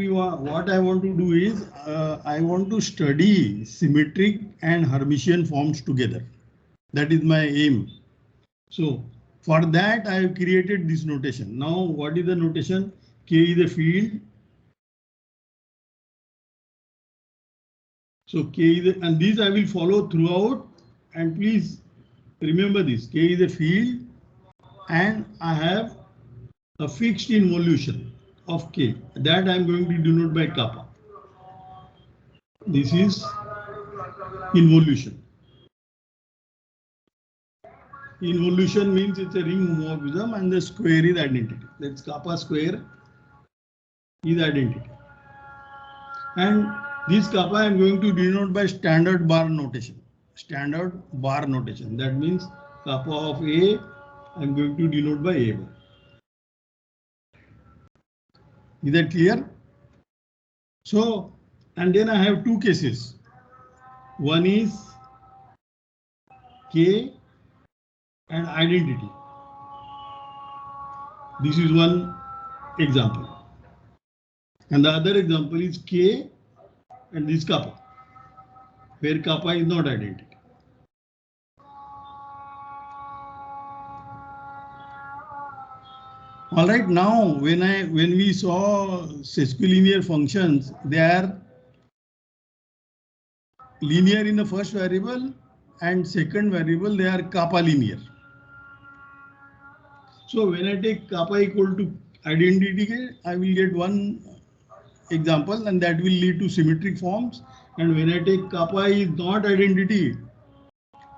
what I want to do is I want to study symmetric and Hermitian forms together. That is my aim. So for that I have created this notation. Now what is the notation? K is a field. So K is a, and these I will follow throughout, and please remember this. K is a field and I have a fixed involution of K. That I am going to denote by kappa. This is involution. Involution means it's a ring homomorphism and the square is identity. That's kappa square is identity. And this kappa I am going to denote by standard bar notation. Standard bar notation. That means kappa of A I am going to denote by A bar. Is that clear? So, and then I have two cases. One is K and identity. This is one example. And the other example is K and this kappa, where kappa is not identity. All right, now when we saw sesquilinear functions, they are linear in the first variable and second variable they are kappa linear. So when I take kappa equal to identity, I will get one example and that will lead to symmetric forms. And when I take kappa is not identity,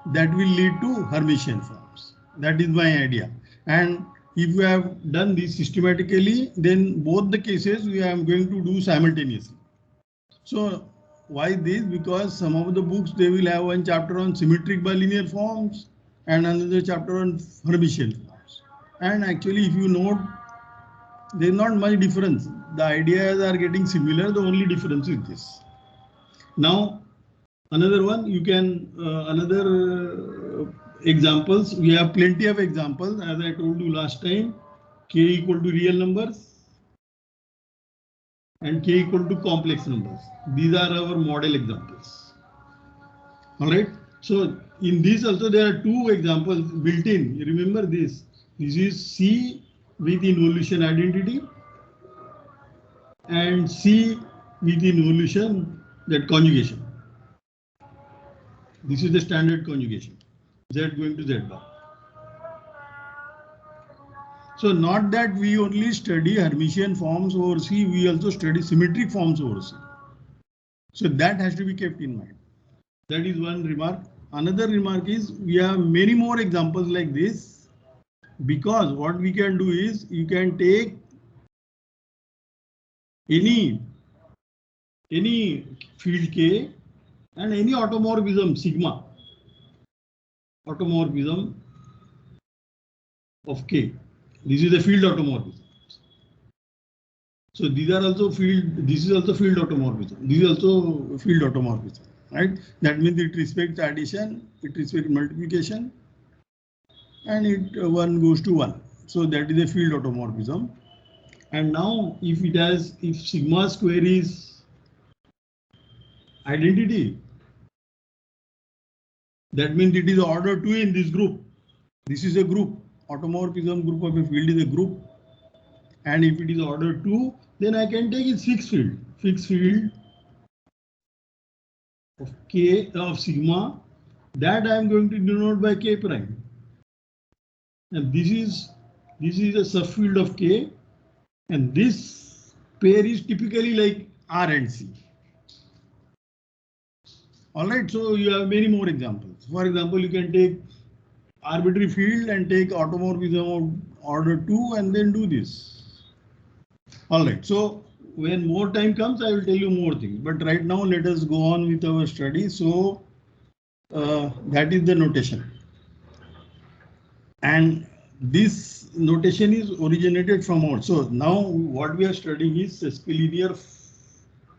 that will lead to Hermitian forms. That is my idea. And if we have done this systematically, then both the cases we are going to do simultaneously. So why this? Because some of the books they will have one chapter on symmetric bilinear forms and another chapter on Hermitian forms. And actually, if you note, there is not much difference. The ideas are getting similar. The only difference is this. Now, another one you can examples. We have plenty of examples. As I told you last time, K equal to real numbers and K equal to complex numbers. These are our model examples. All right. So in this also there are two examples built in. Remember this. This is C with involution identity and C with involution, that conjugation. This is the standard conjugation. Z going to Z bar. So not that we only study Hermitian forms over C, we also study symmetric forms over C. So that has to be kept in mind. That is one remark. Another remark is we have many more examples like this, because what we can do is you can take any field K and any automorphism sigma, automorphism of K. This is a field automorphism. So these are also field, this is also field automorphism. This is also field automorphism, right? That means it respects addition, it respects multiplication, and it one goes to one. So that is a field automorphism. And now if it has, if sigma square is identity, that means it is order 2 in this group. This is a group. Automorphism group of a field is a group. And if it is order 2, then I can take its fixed field. Fixed field of K of sigma, that I am going to denote by K prime. And this is a subfield of K, and this pair is typically like R and C. All right, so you have many more examples. For example, you can take arbitrary field and take automorphism of order 2 and then do this. All right, so when more time comes, I will tell you more things. But right now, let us go on with our study. So that is the notation. And this notation is originated from out. So now what we are studying is sesquilinear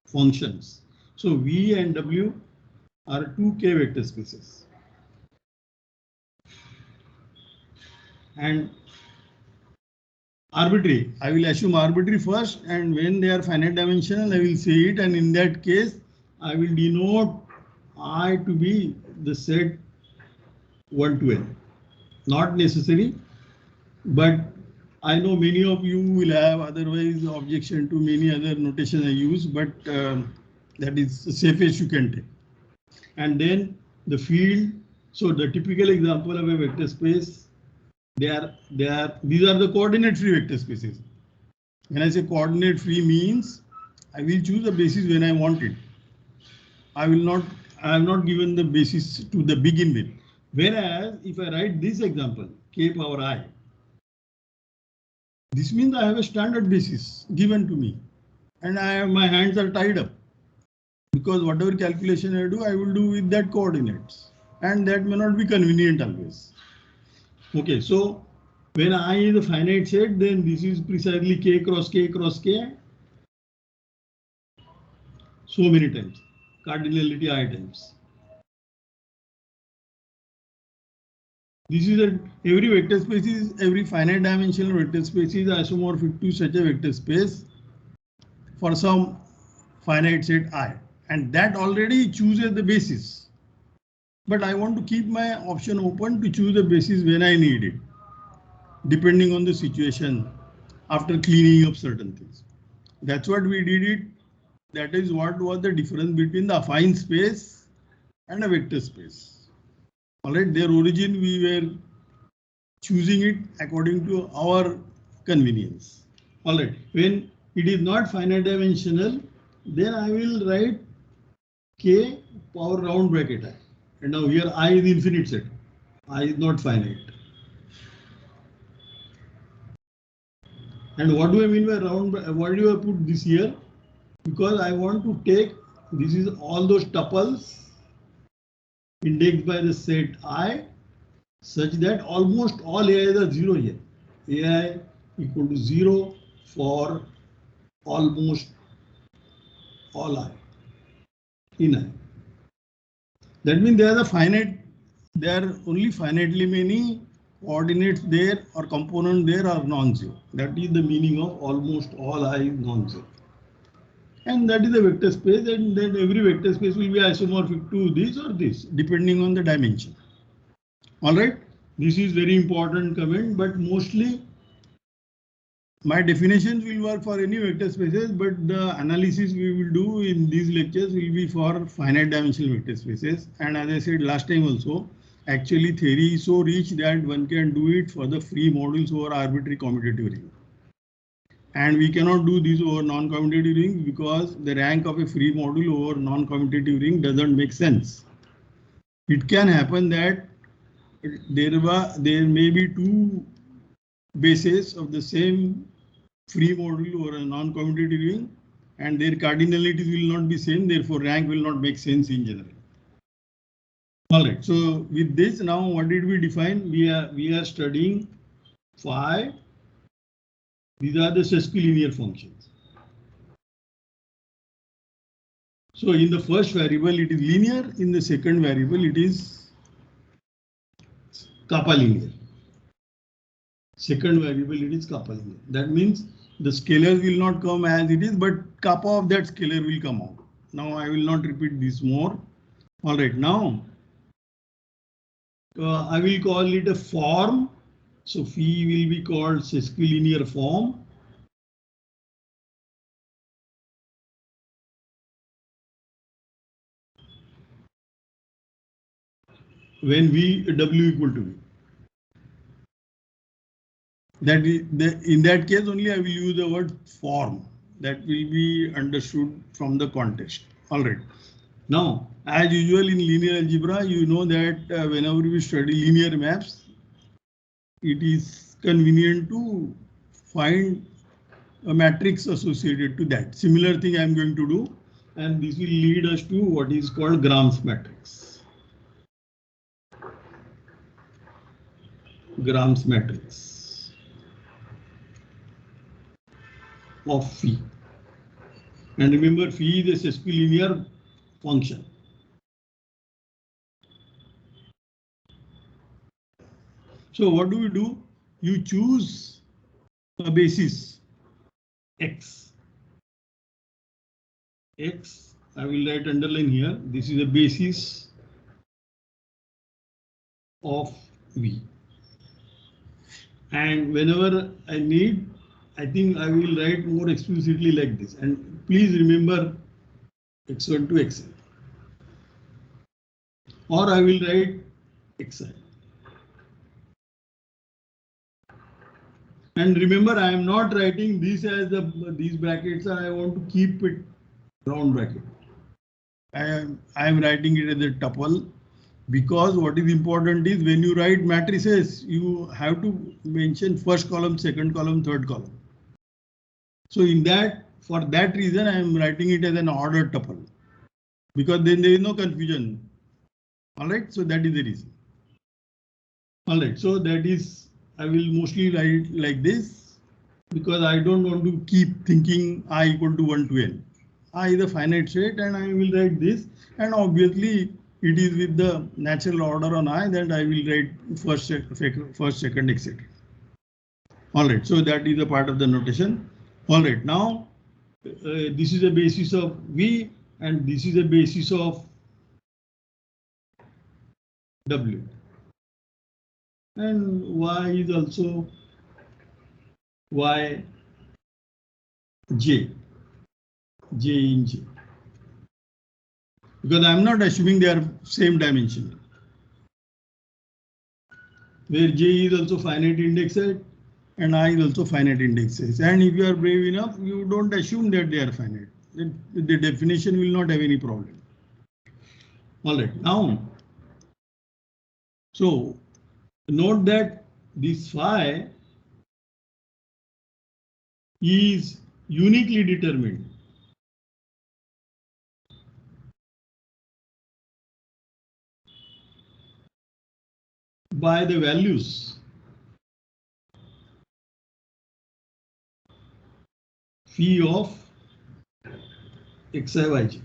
functions. So V and W are two K vector spaces. And arbitrary. I will assume arbitrary first, and when they are finite dimensional, I will say it, and in that case, I will denote I to be the set 1 to n. Not necessary, but I know many of you will have otherwise objection to many other notation I use, but that is the safest you can take. And then the field. So the typical example of a vector space, these are the coordinate free vector spaces. When I say coordinate free means I will choose a basis when I want it. I have not given the basis to the begin with. Whereas if I write this example, k power I, this means I have a standard basis given to me, and my hands are tied up, because whatever calculation I do, I will do with that coordinates, and that may not be convenient always. Okay, so when I is a finite set, then this is precisely k cross k cross k so many times, cardinality I times. This is every vector space is every finite dimensional vector space is isomorphic to such a vector space for some finite set I, and that already chooses the basis. But I want to keep my option open to choose the basis when I need it, depending on the situation after cleaning up certain things. That's what we did it. That is what was the difference between the affine space and a vector space. All right, their origin we were choosing it according to our convenience. All right, when it is not finite dimensional, then I will write k power round bracket I. And now here I is infinite set. I is not finite. And what do I mean by round? Why do I put this here? Because I want to take, this is all those tuples indexed by the set I, such that almost all AIs are 0 here. AI equal to 0 for almost all I in I. That means there are only finitely many coordinates there or component there are non-zero. That is the meaning of almost all I is non-zero. And that is a vector space, and then every vector space will be isomorphic to this or this, depending on the dimension. All right, this is very important comment, but mostly my definitions will work for any vector spaces, but the analysis we will do in these lectures will be for finite dimensional vector spaces. And as I said last time also, actually theory is so rich that one can do it for the free modules over arbitrary commutative ring. And we cannot do this over non-commutative ring because the rank of a free module over non-commutative ring doesn't make sense. It can happen that there may be two bases of the same free module or a non-commutative ring, and their cardinalities will not be same, therefore rank will not make sense in general. All right, so with this now what did we define? We are studying phi. These are the sesquilinear functions. So in the first variable it is linear, in the second variable it is kappa linear. Second variable it is kappa linear. That means the scalars will not come as it is, but kappa of that scalar will come out. Now I will not repeat this more. All right, now I will call it a form. So phi will be called sesquilinear form. When w equal to v. That is in that case only I will use the word form. That will be understood from the context. All right. Now, as usual in linear algebra, you know that whenever we study linear maps, it is convenient to find a matrix associated to that. Similar thing I am going to do, and this will lead us to what is called Gram's matrix. Gram's matrix of phi. And remember, phi is a sesquilinear function. So what do? You choose a basis X. X, I will write underline here. This is a basis of V. And whenever I need, I think I will write more explicitly like this. And please remember X1 to Xn. Or I will write Xi. And remember, I am not writing this as these brackets. I want to keep it round bracket. I am writing it as a tuple, because what is important is when you write matrices, you have to mention first column, second column, third column. So in that, for that reason, I am writing it as an ordered tuple, because then there is no confusion. All right, so that is the reason. All right, so that is, I will mostly write like this, because I don't want to keep thinking I equal to 1 to n. I is a finite set, and I will write this, and obviously it is with the natural order on I that I will write first, second, etc. All right, so that is a part of the notation. All right, now this is a basis of V, and this is a basis of W. And Y is also Y, J in J. Because I'm not assuming they are same dimension. Where J is also finite index set and I is also finite index set. And if you are brave enough, you don't assume that they are finite. The definition will not have any problem. All right, now, so note that this phi is uniquely determined by the values phi of xi yj,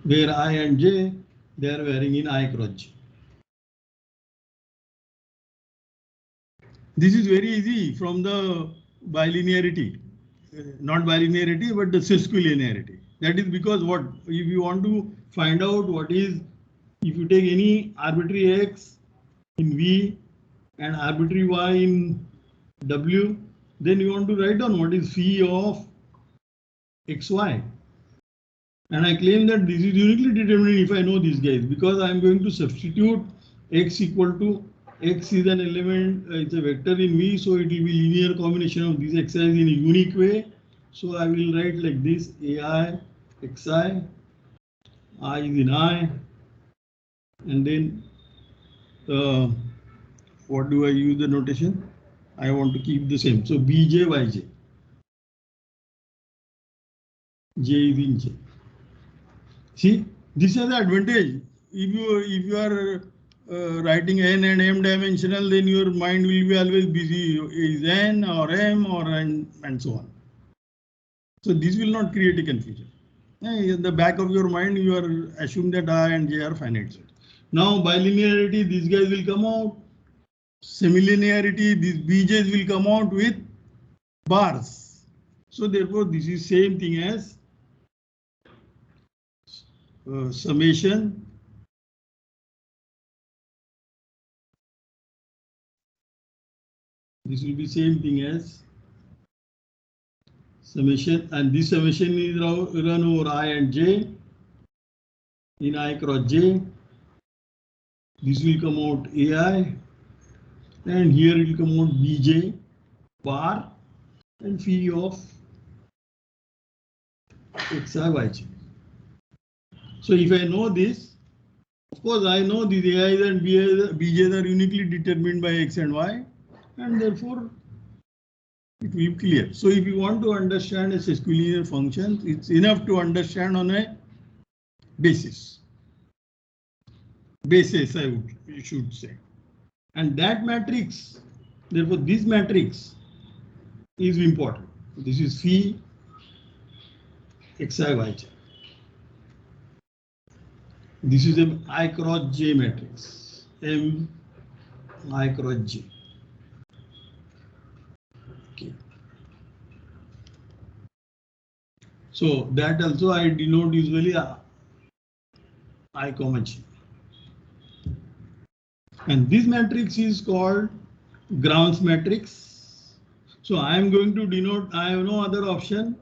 where I and j, they are varying in I cross j. This is very easy from the bilinearity, not bilinearity, but the sesquilinearity. That is because what, if you want to find out what is, if you take any arbitrary x in V and arbitrary y in W, then you want to write down what is phi of xy. And I claim that this is uniquely determined if I know these guys, because I am going to substitute x equal to x is an element, it's a vector in V, so it will be linear combination of these xi's in a unique way. So I will write like this: ai xi, I is in I, and then what do I use the notation? I want to keep the same. So bj yj, j is in j. See, this is the advantage. If you are writing n and m dimensional, then your mind will be always busy. Is n or m or n and so on. So this will not create a confusion. In the back of your mind, you are assume that I and j are finite sets. Now bilinearity, these guys will come out. Semilinearity, these bj's will come out with bars. So therefore, this is same thing as summation this will be same thing as summation, and this summation is run over I and j in I cross j. This will come out ai, and here it will come out bj bar and phi of xi yj. So if I know this, of course I know these ai's and bj's are uniquely determined by x and y, and therefore it will be clear. So if you want to understand a sesquilinear function, it's enough to understand on a basis. Basis, you should say. And that matrix, therefore this matrix is important. This is phi xi yj. This is an I cross j matrix, M I cross j. K. So that also I denote usually I comma G. And this matrix is called Grams matrix. So I am going to denote, I have no other option.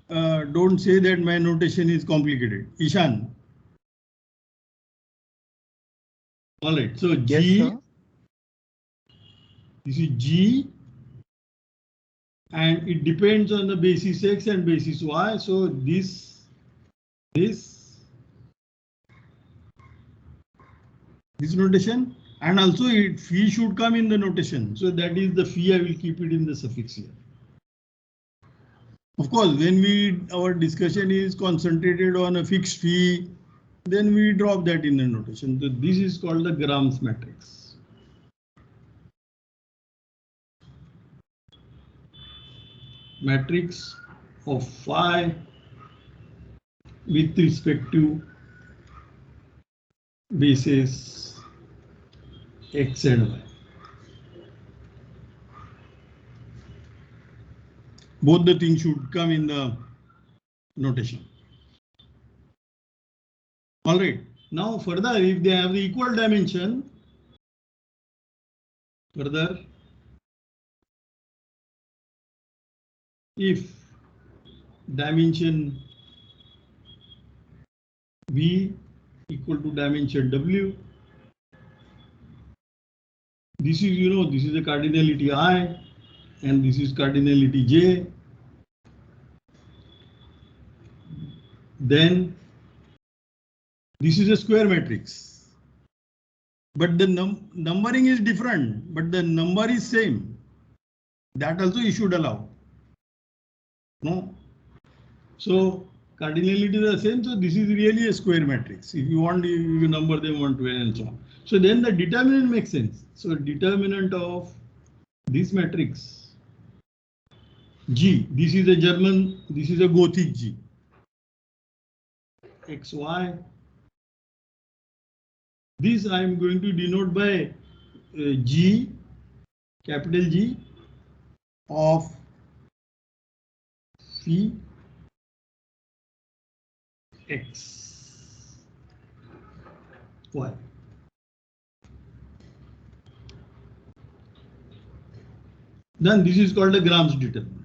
Don't say that my notation is complicated. Ishan. All right, so G, Yes, this is G, and it depends on the basis X and basis Y. So this notation, and also phi should come in the notation. So that is the phi, I will keep it in the suffix here. Of course, when our discussion is concentrated on a fixed phi, then we drop that in the notation. So this is called the Grams matrix. Matrix of phi with respect to basis X and Y. Both the things should come in the notation. All right. Now further, if they have the equal dimension, further, if dimension V equal to dimension W, this is, this is the cardinality I, and this is cardinality J. Then this is a square matrix, but the numbering is different, but the number is same. That also you should allow. No. So cardinality is the same. So this is really a square matrix. If you want, you number them 1, 2, and so on. So then the determinant makes sense. So determinant of this matrix G. This is a German. This is a Gothic G. X, Y. This I am going to denote by G, capital G, of phi X, Y. Then this is called a Grams determinant.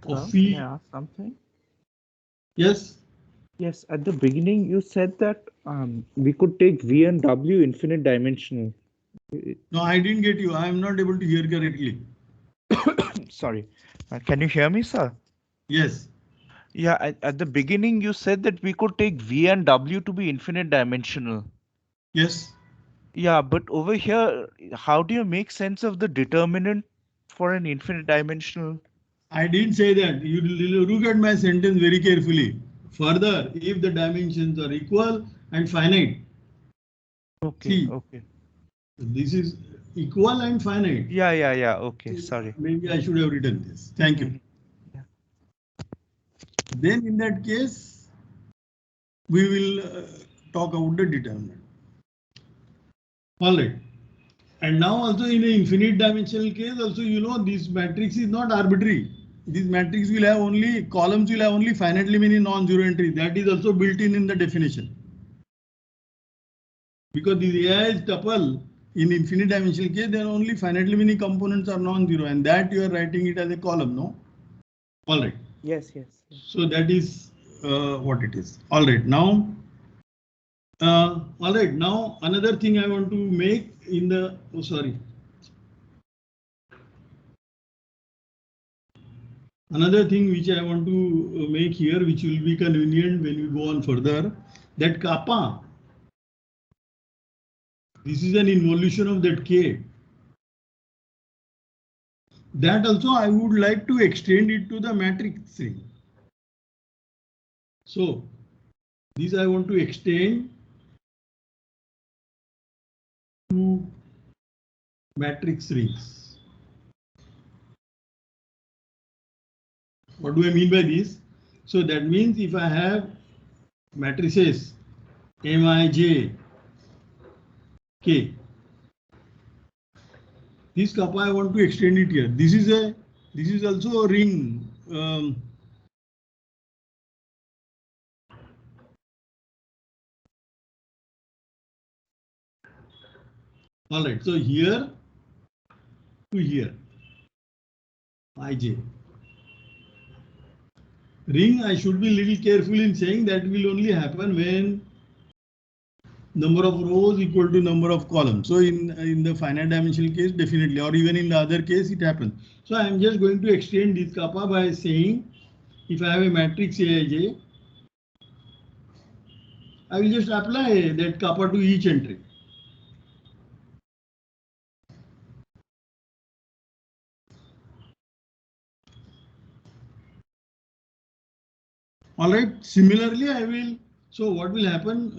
Of phi. Can I ask something? Yes. Yes, at the beginning you said that we could take V and W infinite dimensional. No, I didn't get you. I am not able to hear correctly. Sorry. Can you hear me, sir? Yes. Yeah, at the beginning you said that we could take V and W to be infinite dimensional. Yes. Yeah, but over here, how do you make sense of the determinant for an infinite dimensional? I didn't say that. You look at my sentence very carefully. Further, if the dimensions are equal and finite. Okay, See, okay. this is equal and finite. Yeah. Okay, sorry. Maybe I should have written this. Thank you. Yeah. Then in that case, we will talk about the determinant. All right. And now also in an infinite dimensional case, also, this matrix is not arbitrary. This matrix will have only, columns will have only finitely many non-zero entries. That is also built in the definition. Because the AI tuple in infinite dimensional case, then only finitely many components are non-zero, and that you are writing it as a column, no? All right. Yes. So that is what it is. All right. Now, another thing I want to make in the, Another thing which I want to make here, which will be convenient when we go on further, that kappa, this is an involution of that K. That also I would like to extend it to the matrix ring. So this I want to extend to matrix rings. What do I mean by this? So that means if I have matrices Mij K. This kappa I want to extend it here. This is also a ring. All right. So here to here, Ij. Ring, I should be little careful in saying that will only happen when number of rows equal to number of columns. So in the finite dimensional case, definitely, or even in the other case, it happens. So I am just going to extend this kappa by saying, if I have a matrix Aij, I will just apply that kappa to each entry. All right. Similarly, I will. So what will happen?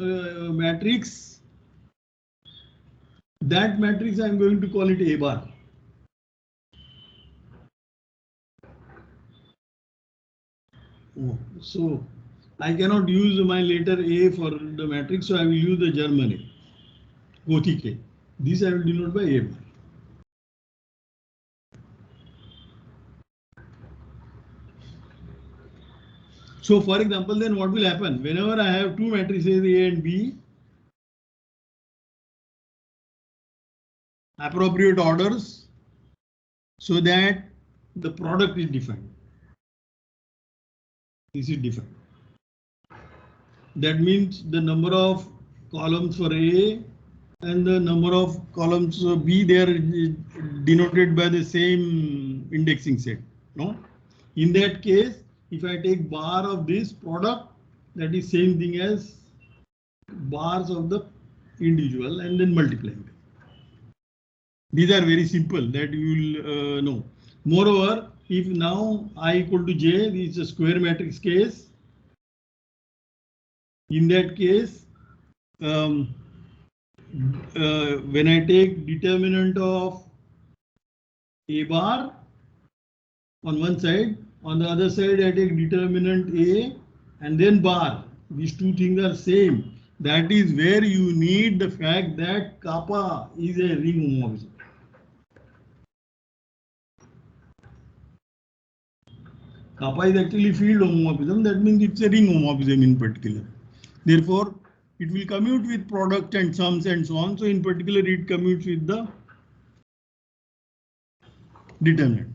Matrix. That matrix I am going to call it A bar. Oh, so I cannot use my letter A for the matrix, so I will use the German A, Gothic A. This I will denote by A bar. So for example, then what will happen? Whenever I have two matrices A and B, appropriate orders so that the product is defined. This is defined. That means the number of columns for A and the number of columns B, they are denoted by the same indexing set. No? In that case, if I take bar of this product, that is same thing as bars of the individual and then multiplying them. These are very simple that you will know. Moreover, if now I equal to J, this is a square matrix case. In that case, when I take determinant of A bar on one side, on the other side I take determinant A and then bar. These two things are same. That is where you need the fact that kappa is a ring homomorphism. Kappa is actually field homomorphism. That means it's a ring homomorphism in particular. Therefore, it will commute with product and sums and so on. So in particular, it commutes with the determinant.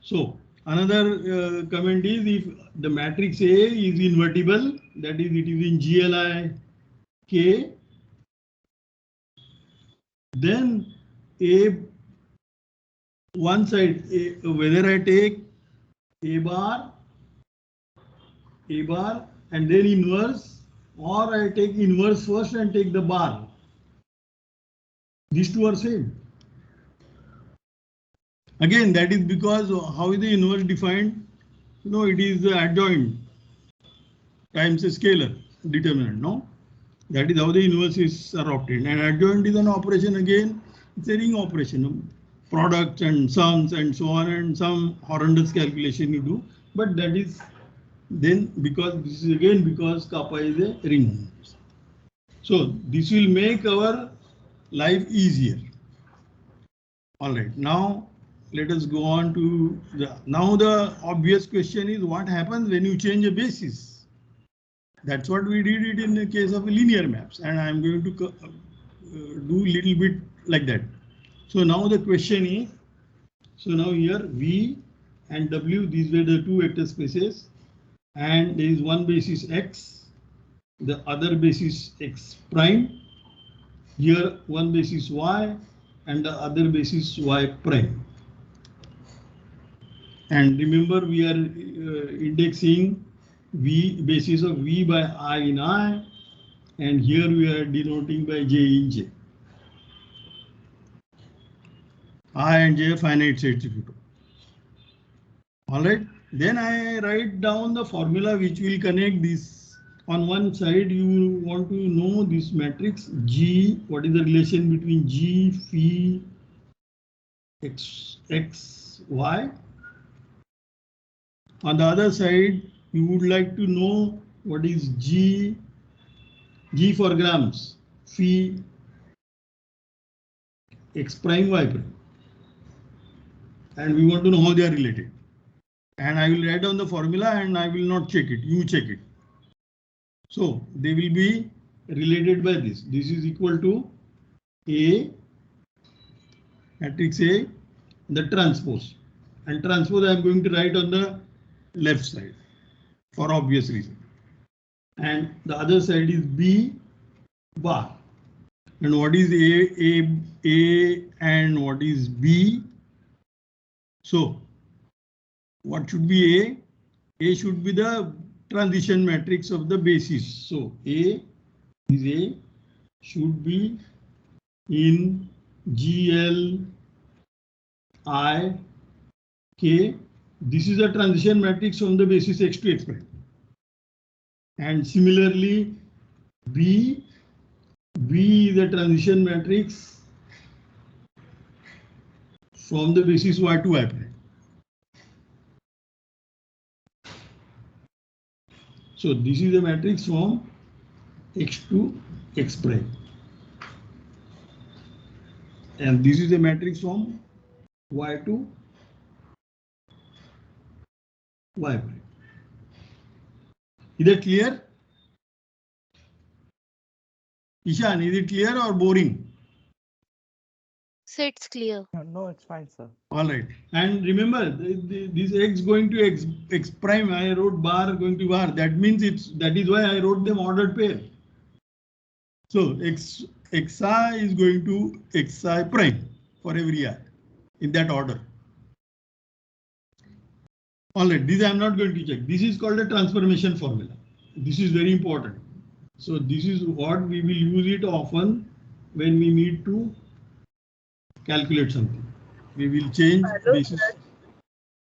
So another comment is if the matrix A is invertible, that is it is in GLI K, then A one side, whether I take A bar and then inverse, or I take inverse first and take the bar. These two are same. Again, that is because how is the inverse defined? No, it is the adjoint times a scalar determinant. No, that is how the inverses are obtained. And adjoint is an operation again. It's a ring operation, products and sums and so on, and some horrendous calculation you do. But that is then because this is again because kappa is a ring. So this will make our life easier. All right, now let us go on to the obvious question is what happens when you change a basis. That's what we did it in the case of linear maps, and I am going to do little bit like that. So now the question is, so now here V and W, these were the two vector spaces, and there is one basis X, the other basis X prime, here one basis Y and the other basis Y prime. And remember we are indexing V basis of V by I in I, and here we are denoting by J in J. I and J finite sets if you do. All right, then I write down the formula which will connect this. On one side you want to know this matrix G, what is the relation between G, phi, X, Y. On the other side, you would like to know what is G G for grams, phi x prime y prime. And we want to know how they are related. And I will write down the formula and I will not check it, you check it. So they will be related by this. This is equal to A, matrix A, the transpose. And transpose I am going to write on the left side for obvious reason. And the other side is B bar. And what is A and what is B? So what should be A? A should be the transition matrix of the basis. So A is A should be in GL I K. This is a transition matrix from the basis X to X prime. And similarly, B is a transition matrix from the basis Y to Y prime. So this is a matrix from X to X prime. And this is a matrix from Y to Y prime. Is that clear? Ishan, is it clear or boring? So it's clear. No, it's fine, sir. All right. And remember, this X going to X prime, I wrote bar going to bar. That means that is why I wrote them ordered pair. So Xi is going to Xi prime for every I in that order. All right, this I am not going to check. This is called a transformation formula. This is very important. So this is what we will use it often when we need to calculate something. We will change basis. Sir.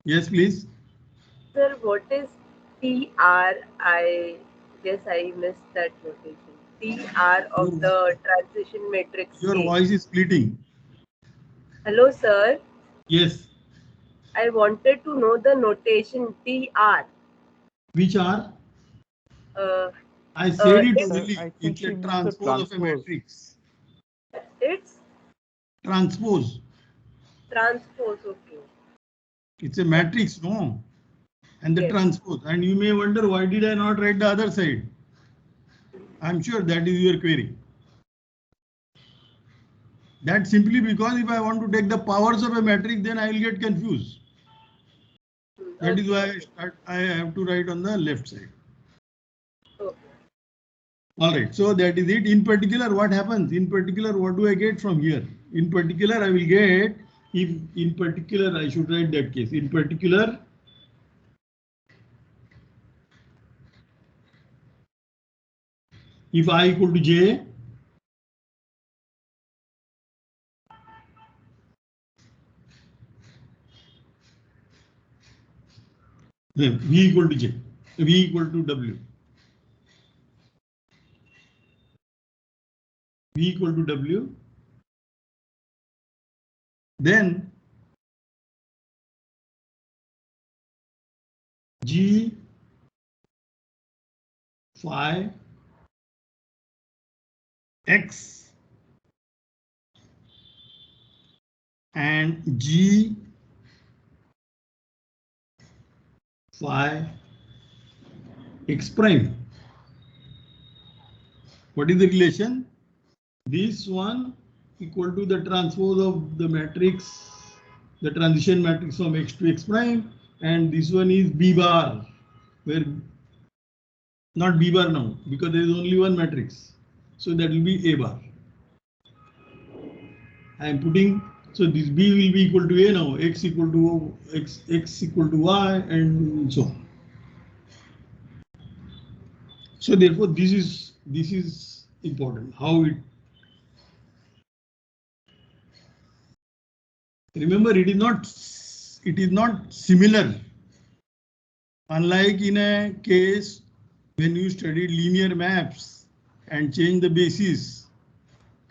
Yes, please. Sir, what is TR? I guess I missed that notation. TR of the transition matrix. Your voice is splitting. Hello, sir. Yes. I wanted to know the notation TR. Which are? I said it only. It's a transpose of a matrix. It's Transpose. transpose, okay. It's a matrix, no? And the Yes. transpose. And you may wonder, why did I not write the other side? I'm sure that is your query. That's simply because if I want to take the powers of a matrix, then I will get confused. That is why I have to write on the left side. Okay. All right, so that is it. In particular, what happens? In particular, what do I get from here? In particular, I will get, if in particular, I should write that case. In particular, if I equal to J, then V equal to J, V equal to W. V equal to W, then G phi X and G phi X prime. What is the relation? This one equal to the transpose of the matrix, the transition matrix from X to X prime, and this one is B bar, where not B bar now, because there is only one matrix. So that will be A bar. I am putting, so this B will be equal to A now, X equal to X equal to Y, and so on. So therefore, this is important. How it. Remember, it is not similar. Unlike in a case when you studied linear maps and change the basis,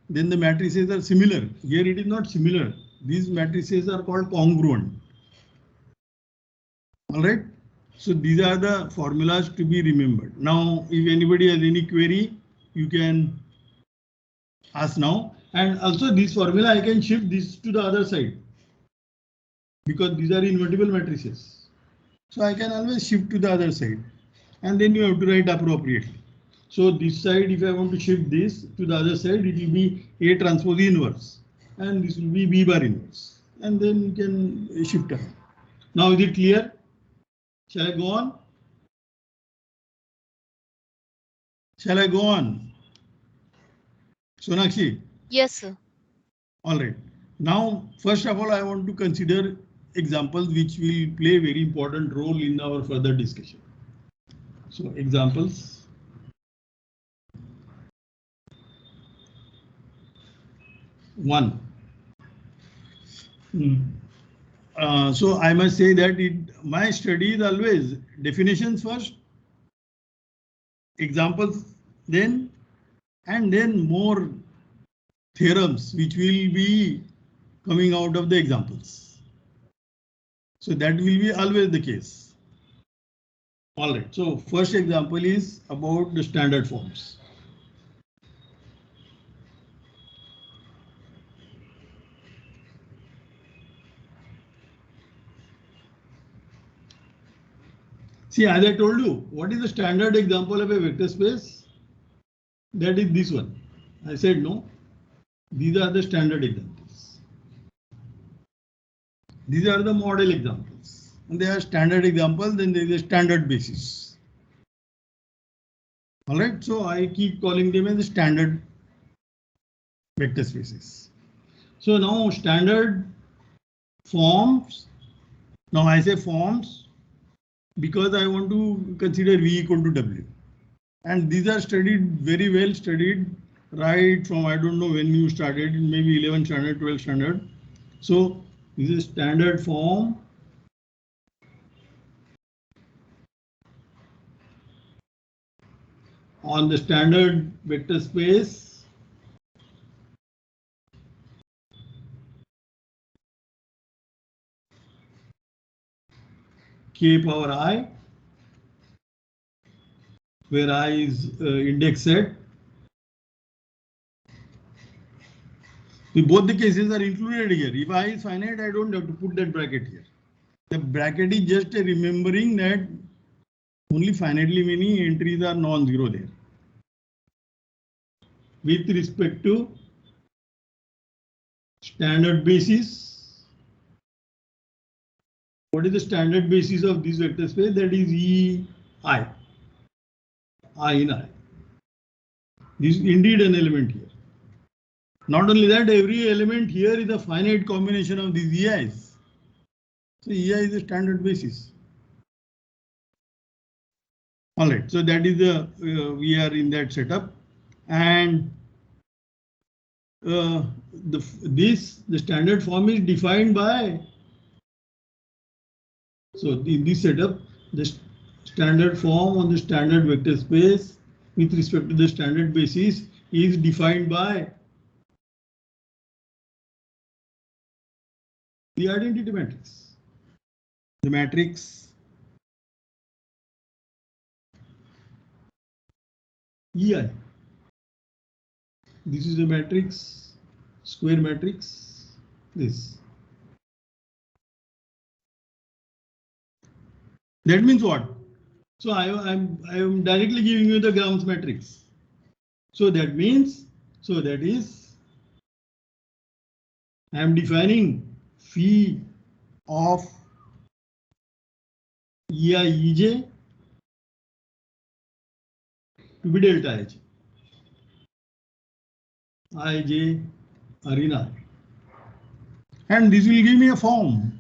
then the matrices are similar. Here it is not similar. These matrices are called congruent. All right. So these are the formulas to be remembered. Now, if anybody has any query, you can ask now. And also this formula I can shift this to the other side because these are invertible matrices. So I can always shift to the other side and then you have to write appropriately. So this side, if I want to shift this to the other side, it will be A transpose inverse and this will be B bar inverse and then you can shift around. Now is it clear? Shall I go on? Shall I go on? Sonakshi? Yes, sir. All right. Now, first of all, I want to consider examples which will play a very important role in our further discussion. So, examples. One. So I must say that my study is always definitions first, examples then, and then more theorems which will be coming out of the examples. So that will be always the case. All right. So first example is about the standard forms. See, as I told you, what is the standard example of a vector space? That is this one. I said no. These are the standard examples. These are the model examples. And they are standard examples, then there is a standard basis. All right, so I keep calling them as the standard vector spaces. So now standard forms. Now I say forms because I want to consider V equal to W. And these are studied very well studied right from I don't know when you started, maybe 11th standard, 12th standard. So this is standard form on the standard vector space K power I, where I is index set. Both the cases are included here. If I is finite, I don't have to put that bracket here. The bracket is just a remembering that only finitely many entries are non-zero there. With respect to standard basis, what is the standard basis of this vector space? That is EI, I in I. This is indeed an element here. Not only that, every element here is a finite combination of these EIs. So EI is a standard basis. All right, so that is the we are in that setup, and the standard form is defined by. So in this setup, the standard form on the standard vector space with respect to the standard basis is defined by the identity matrix. The matrix EI. This is a matrix, square matrix, this. That means what? So I am directly giving you the Grams matrix. So that means, so that is, I am defining phi of EI EJ to be delta Ij. Ij are in I. And this will give me a form.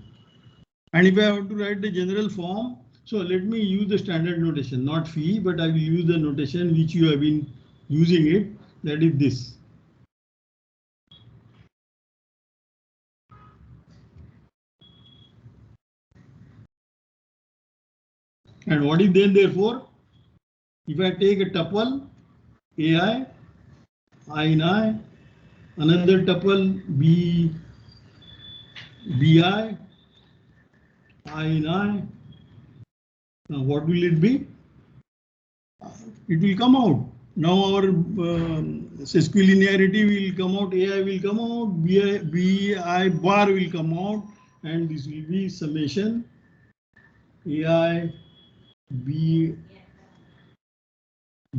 And if I have to write the general form, so let me use the standard notation, not phi, but I will use the notation which you have been using it, that is this. And what is then therefore? If I take a tuple AI, I in I, another tuple BI, I in I, now what will it be? It will come out Now our sesquilinearity will come out, AI will come out, BI bar will come out, and this will be summation AI B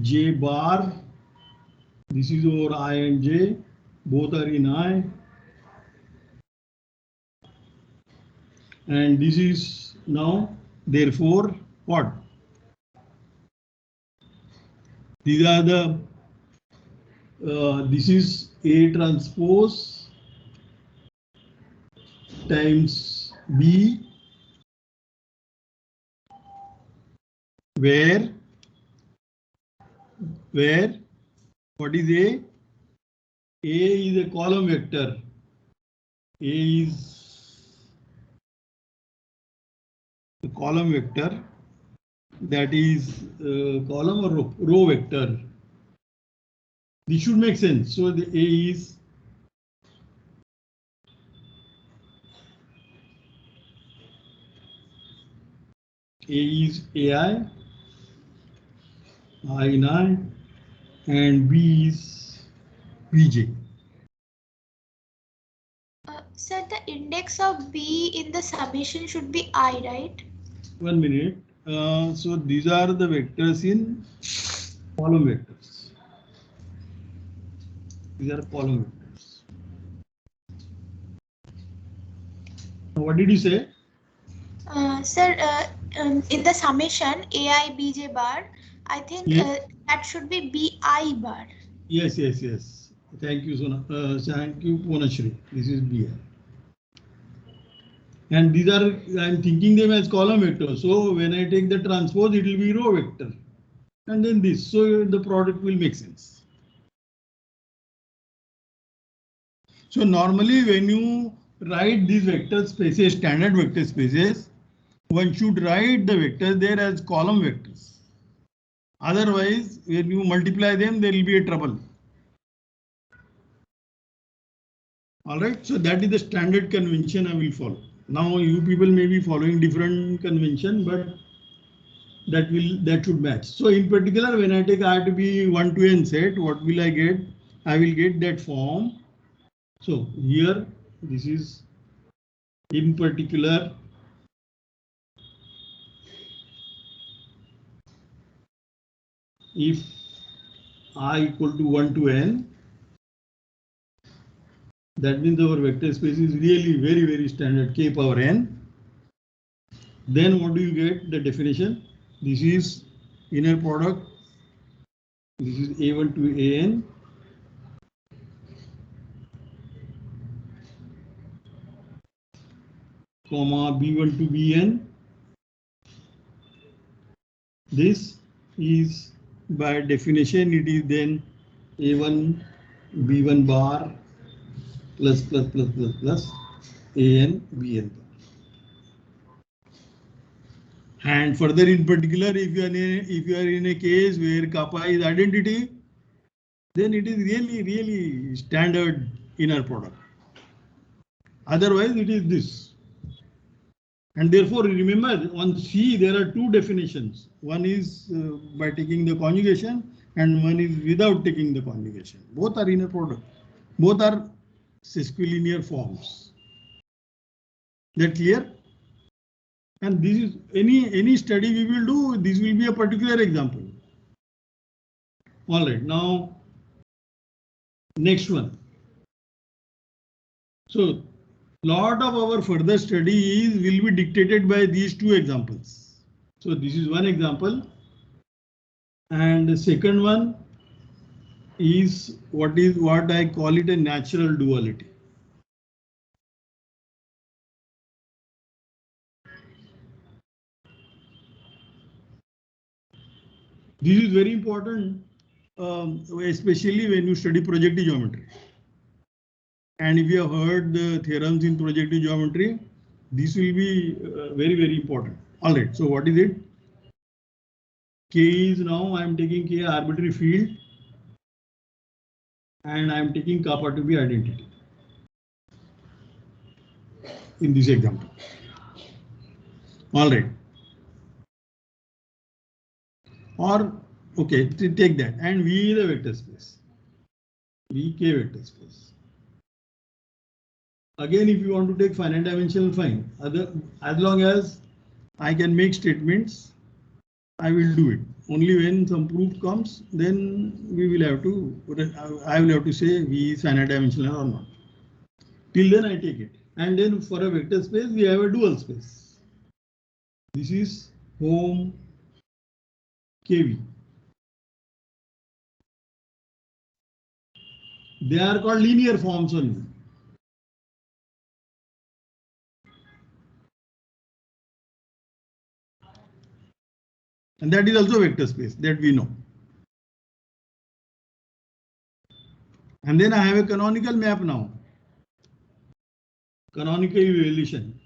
J bar. This is over I and J, both are in I. And this is now, therefore, what? These are the, this is A transpose times B, where what is A? A is a column vector. A is a column vector, that is column or row vector. This should make sense. So the A is AI, I in I, and B is BJ. Sir, the index of B in the summation should be I, right? 1 minute. So these are the vectors in column vectors. These are column vectors. Now what did you say? Sir, in the summation AI BJ bar, I think Yes. that should be BI bar. Yes. Thank you, Sona. Thank you, Ponashri. This is BI. And these are, I'm thinking them as column vectors. So when I take the transpose, it will be row vector. And then this, so the product will make sense. So normally when you write these vector spaces, standard vector spaces, one should write the vectors there as column vectors. Otherwise, when you multiply them, there will be a trouble. All right, so that is the standard convention I will follow. Now you people may be following different convention, but that should match. So in particular, when I take R to be 1 to n set, what will I get? I will get that form. So here, this is in particular if I equal to 1 to n, that means our vector space is really very standard k power n. Then what do you get? The definition. This is inner product. This is A1 to AN. Comma B1 to Bn. This is by definition, it is then A1 B1 bar plus AN Bn bar. And further, in particular, if you are in a case where kappa is identity, then it is really standard inner product. Otherwise, it is this. And therefore, remember, on C, there are two definitions. One is by taking the conjugation, and one is without taking the conjugation. Both are inner product. Both are sesquilinear forms. That clear? And this is any study we will do, this will be a particular example. All right, now next one. So lot of our further studies will be dictated by these two examples. So this is one example, and the second one is what I call it a natural duality. This is very important, especially when you study projective geometry. And if you have heard the theorems in projective geometry, this will be very important. All right, so what is it? K is, now I am taking K arbitrary field, and I am taking kappa to be identity in this example. All right. Or Okay, take that, and V is a vector space. VK vector space. Again, if you want to take finite dimensional, fine. As long as I can make statements, I will do it. Only when some proof comes, then we will have to. I will have to say V is finite dimensional or not. Till then, I take it. And then for a vector space, we have a dual space. This is home KV. They are called linear forms only. And that is also vector space that we know. And then I have a canonical map now. Canonical evaluation.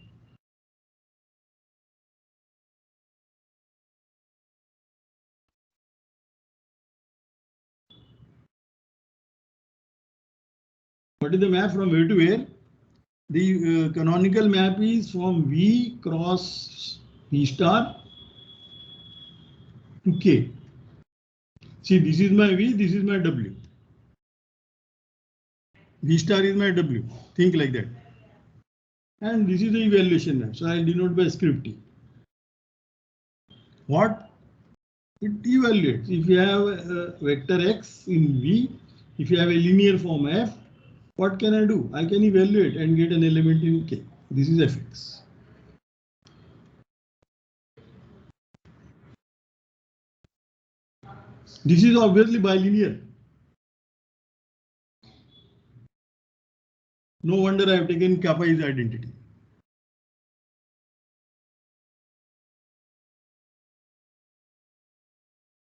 What is the map from where to where? The canonical map is from V cross V star to K. See, this is my V, this is my W. V star is my W. Think like that. And this is the evaluation map. So I denote by script T. What? It evaluates. If you have a vector X in V, if you have a linear form F, what can I do? I can evaluate and get an element in K. This is Fx. This is obviously bilinear. No wonder I have taken kappa is identity.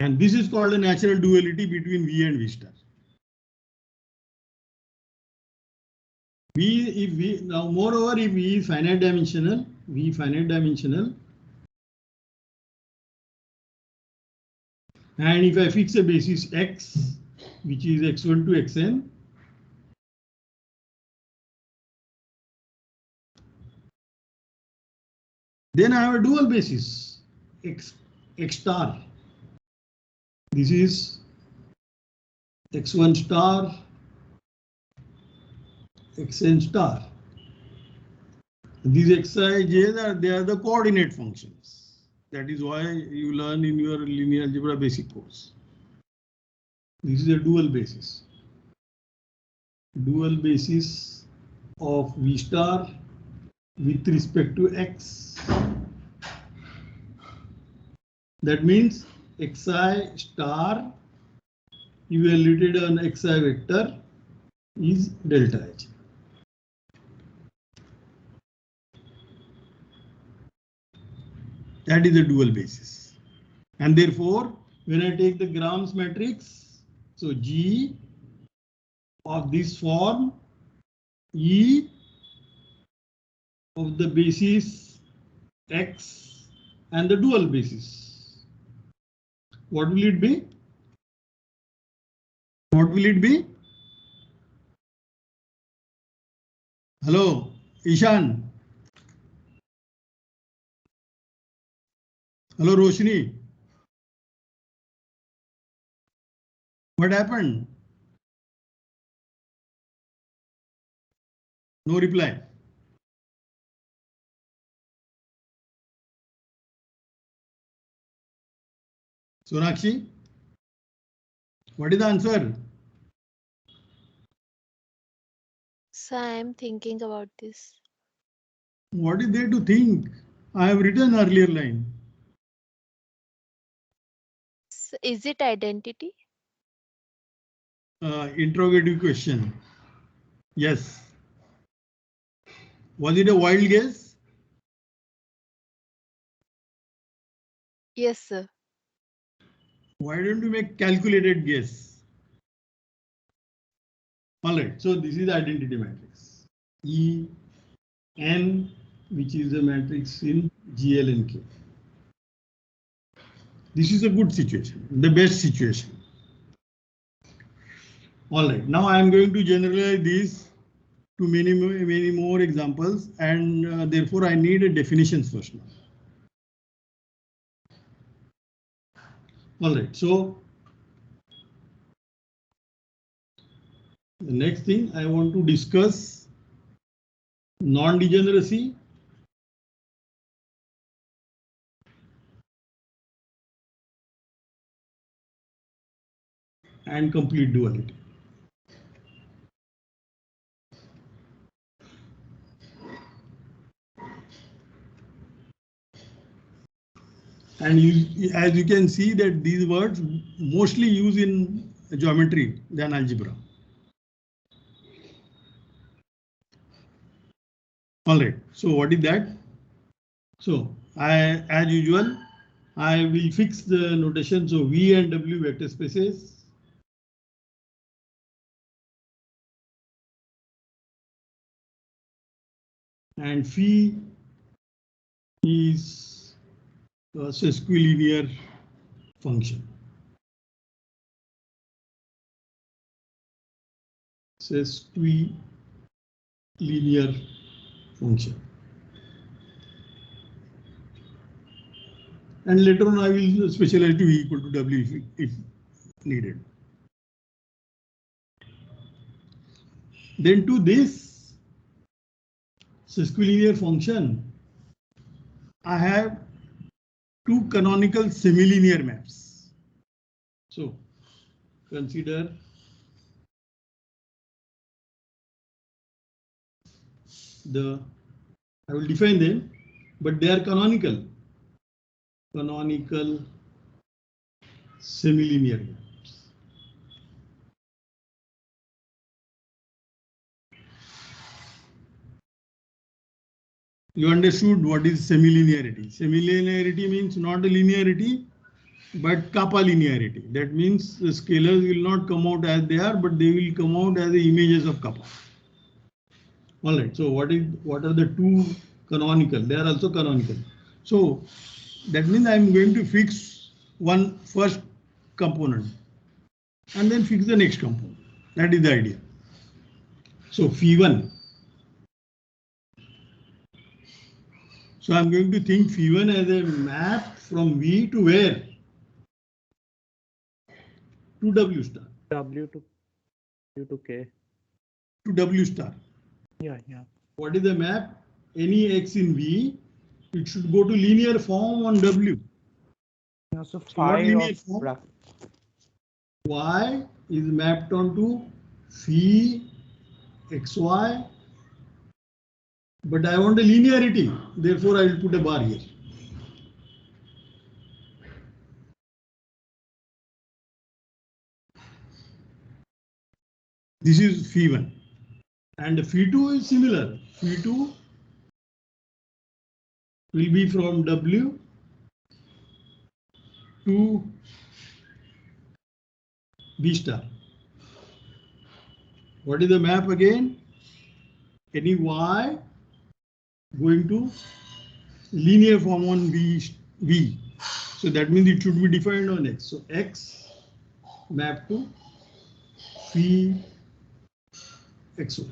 And this is called a natural duality between V and V star. Now moreover, if V is finite dimensional, V finite dimensional, and if I fix a basis X, which is X1 to Xn, then I have a dual basis, X star. This is X1 star, Xn star. These Xij's they are the coordinate functions. That is why you learn in your linear algebra basic course. This is a dual basis. Dual basis of V star with respect to X. That means Xi star evaluated on Xi vector is delta H. That is a dual basis. And therefore, when I take the Gram's matrix, so G of this form, E of the basis X and the dual basis. What will it be? What will it be? Hello, Ishan. Hello, Roshni. What happened? No reply. Sonakshi, what is the answer? So I am thinking about this. What is there to think? I have written earlier line. Is it identity? Interrogative question. Yes. Was it a wild guess? Yes, sir. Why don't you make calculated guess? All right, so this is identity matrix. E, N, which is a matrix in GL and K. This is a good situation, the best situation. All right, now I am going to generalize this to many more examples, and therefore I need a definitions first now. All right, so The next thing I want to discuss non-degeneracy and complete duality. And as you can see that these words mostly used in geometry than algebra. All right, so what is that? So as usual, I will fix the notation. So V and W vector spaces. And phi is a sesquilinear function. Sesquilinear function. And later on I will specialize to V equal to W if needed. Then to this sesquilinear function, I have two canonical semilinear maps. So consider I will define them, but they are canonical. Canonical semilinear maps. You understood what is semilinearity. Semilinearity means not a linearity, but kappa linearity. That means the scalars will not come out as they are, but they will come out as the images of kappa. All right. So what are the two canonical? They are also canonical. So that means I am going to fix one first component and then fix the next component. That is the idea. So phi1. So I'm going to think phi1 as a map from V to where? To W star. W to K. To W star. Yeah. What is the map? Any x in V, it should go to linear form on W. Yeah, so what phi linear of form? Y is mapped onto phi xy, but I want a linearity, therefore I will put a bar here. This is phi1. And phi2 is similar. Phi2 will be from W to B star. What is the map again? Any Y going to linear form on V. So that means it should be defined on X. So X map to phi xy.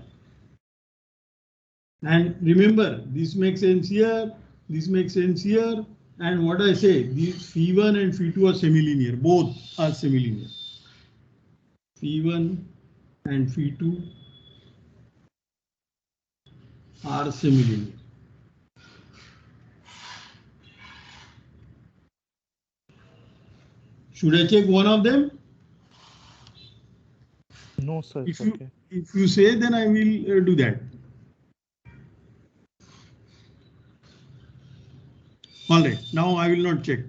And remember, this makes sense here, this makes sense here. And what I say, these phi1 and phi2 are semilinear, both are semilinear. Phi1 and phi2 are semilinear. Should I check one of them? No, sir. If you say, then I will do that. All right, now I will not check.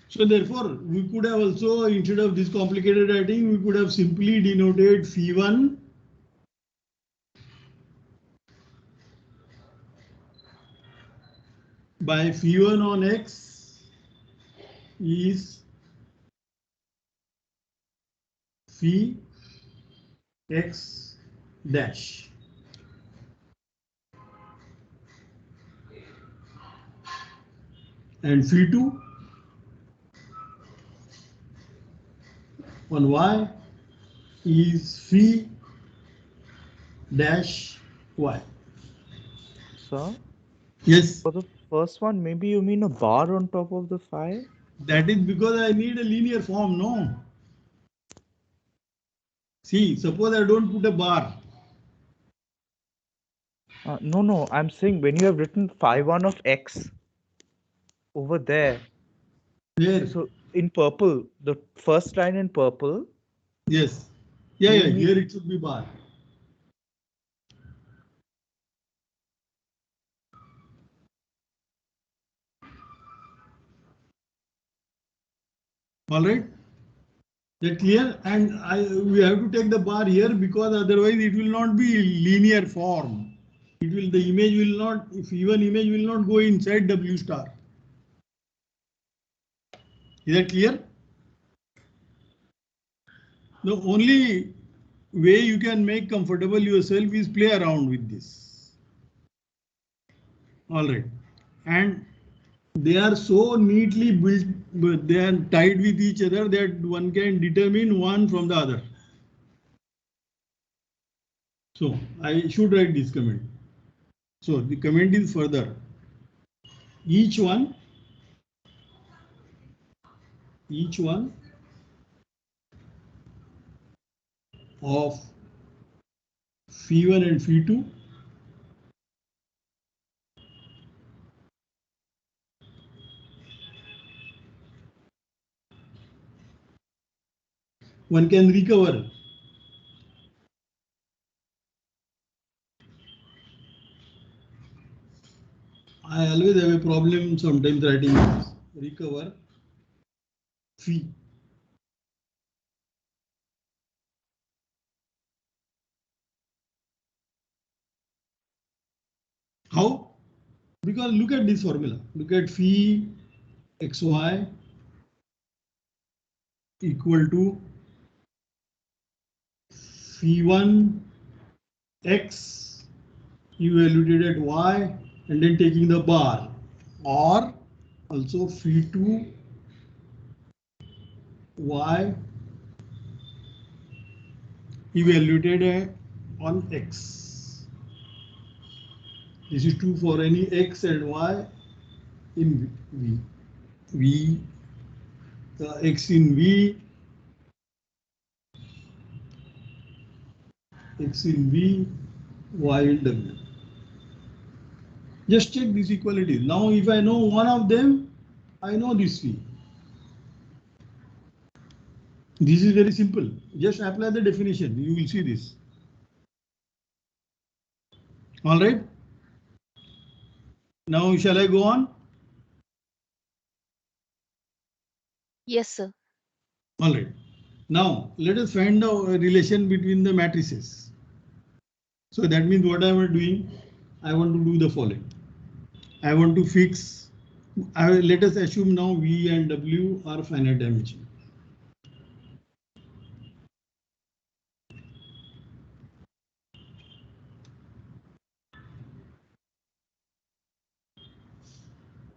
So therefore, we could have also, instead of this complicated writing, we could have simply denoted phi1 by phi1 on X is phi x dash. And phi2 on Y is phi dash Y. Sir? Yes. For the first one, maybe you mean a bar on top of the phi? That is because I need a linear form, no? See, suppose I don't put a bar. No, I'm saying when you have written phi1 of x over there, Here, so in purple, the first line in purple, yes. Yeah, you mean here it should be bar. All right. That clear? And we have to take the bar here because otherwise it will not be linear form. It will, the image will not, if even image will not go inside W star. Is that clear? The only way you can make comfortable yourself is play around with this. All right. And they are so neatly built, they are tied with each other that one can determine one from the other. So I should write this comment. So the comment is further. Each one of phi1 and phi2 one can recover I always have a problem sometimes writing this. Recover phi. How? Because look at this formula. Look at phi xy equal to phi1 x evaluated at y and then taking the bar, or also phi2 y evaluated on x. This is true for any x and y in v. V, x in v, x in v, y in w. Just check these equalities. Now, if I know one of them, I know this v. This is very simple. Just apply the definition. You will see this. All right. Now, shall I go on? Yes, sir. All right. Now, let us find the relation between the matrices. So that means what I am doing, I want to do the following. I want to fix, let us assume now V and W are finite dimension.